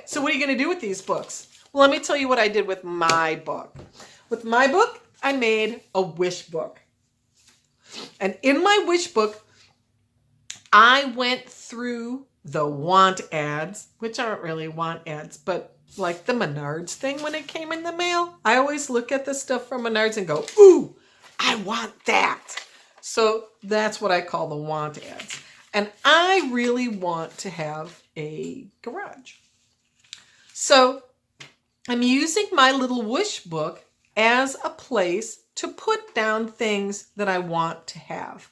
so what are you going to do with these books? Well, let me tell you what I did with my book. With my book, I made a wish book. And in my wish book, I went through the want ads, which aren't really want ads, but like the Menards thing when it came in the mail. I always look at the stuff from Menards and go, ooh, I want that. So that's what I call the want ads. And I really want to have a garage. So I'm using my little wish book as a place to put down things that I want to have.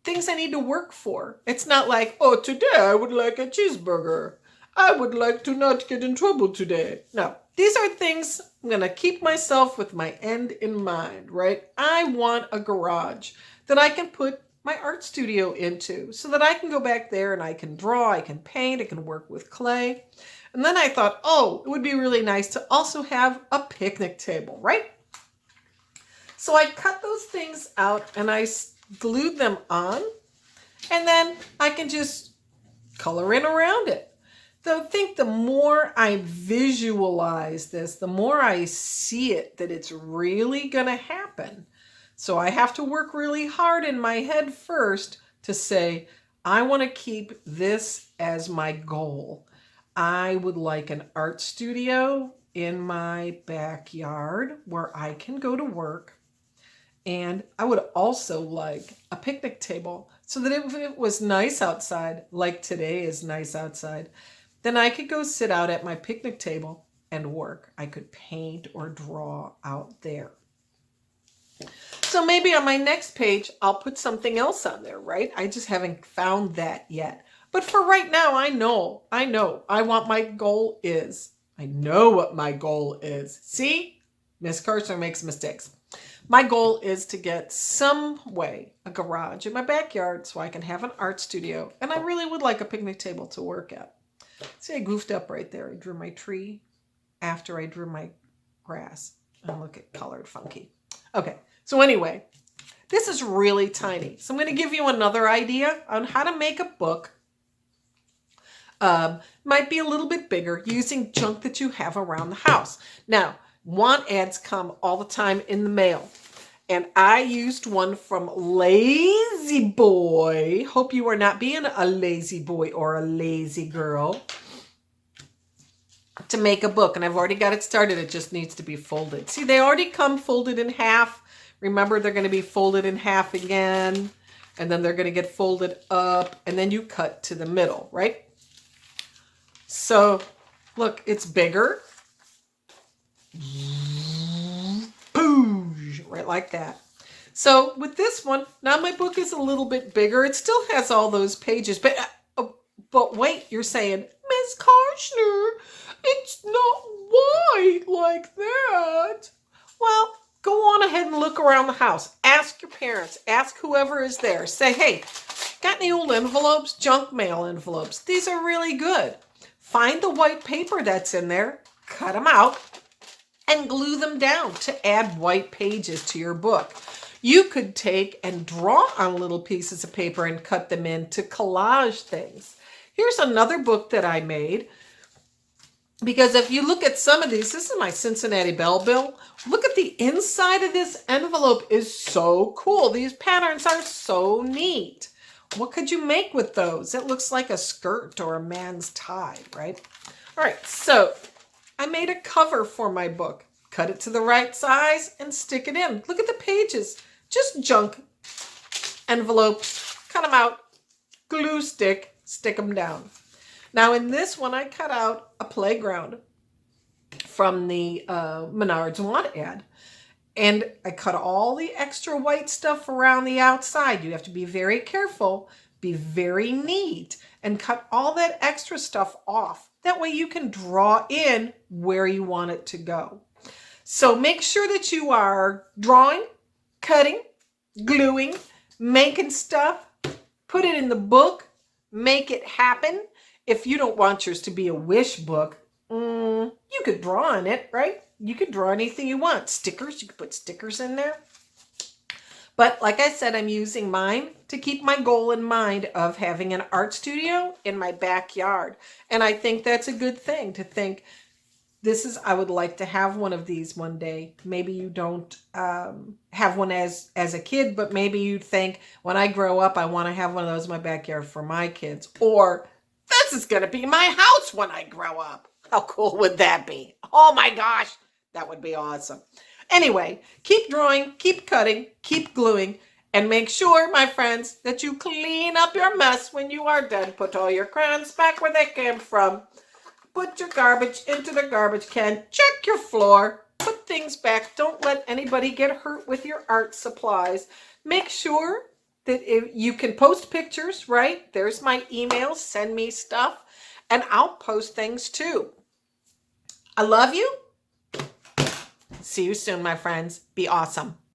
Things I need to work for. It's not like, oh, today I would like a cheeseburger. I would like to not get in trouble today. No, these are things I'm going to keep myself with my end in mind, right? I want a garage that I can put my art studio into so that I can go back there and I can draw, I can paint, I can work with clay. And then I thought, oh, it would be really nice to also have a picnic table, right? So I cut those things out and I glued them on, and then I can just color in around it. So I think the more I visualize this, the more I see it, that it's really going to happen. So I have to work really hard in my head first to say, I want to keep this as my goal. I would like an art studio in my backyard where I can go to work. And I would also like a picnic table so that if it was nice outside, like today is nice outside, then I could go sit out at my picnic table and work. I could paint or draw out there. So maybe on my next page, I'll put something else on there, right? I just haven't found that yet. But for right now, I know my goal is. I know what my goal is. See, Miss Carter makes mistakes. My goal is to get some way a garage in my backyard so I can have an art studio. And I really would like a picnic table to work at. See, I goofed up right there. I drew my tree after I drew my grass. And look, it colored funky. Okay, so anyway, this is really tiny. So I'm going to give you another idea on how to make a book. Might be a little bit bigger using junk that you have around the house. Now, want ads come all the time in the mail. And I used one from Lazy Boy. Hope you are not being a lazy boy or a lazy girl. To make a book. And I've already got it started. It just needs to be folded. See, they already come folded in half. Remember, they're going to be folded in half again. And then they're going to get folded up. And then you cut to the middle, right? So, look, it's bigger. Boosh, right like that. So with this one, now my book is a little bit bigger. It still has all those pages, but wait, you're saying, Miss Karshner, it's not wide like that. Well, go on ahead and look around the house. Ask your parents. Ask whoever is there. Say, hey, got any old envelopes? Junk mail envelopes. These are really good. Find the white paper that's in there, cut them out, and glue them down to add white pages to your book. You could take and draw on little pieces of paper and cut them in to collage things. Here's another book that I made. Because if you look at some of these, this is my Cincinnati Bell Bill. Look at the inside of this envelope is so cool. These patterns are so neat. What could you make with those? It looks like a skirt or a man's tie, right? All right, so I made a cover for my book. Cut it to the right size and stick it in. Look at the pages. Just junk envelopes. Cut them out. Glue stick. Stick them down. Now in this one, I cut out a playground from the Menards Want ad. And I cut all the extra white stuff around the outside. You have to be very careful, be very neat, and cut all that extra stuff off. That way you can draw in where you want it to go. So make sure that you are drawing, cutting, gluing, making stuff, put it in the book, make it happen. If you don't want yours to be a wish book, you could draw on it, right? You could draw anything you want. Stickers, you could put stickers in there. But like I said, I'm using mine to keep my goal in mind of having an art studio in my backyard. And I think that's a good thing to think, I would like to have one of these one day. Maybe you don't have one as a kid, but maybe you think, when I grow up, I want to have one of those in my backyard for my kids. Or, this is going to be my house when I grow up. How cool would that be? Oh my gosh, that would be awesome. Anyway, keep drawing, keep cutting, keep gluing, and make sure, my friends, that you clean up your mess when you are done. Put all your crayons back where they came from. Put your garbage into the garbage can. Check your floor. Put things back. Don't let anybody get hurt with your art supplies. Make sure that if you can post pictures, right? There's my email. Send me stuff, and I'll post things too. I love you. See you soon, my friends. Be awesome.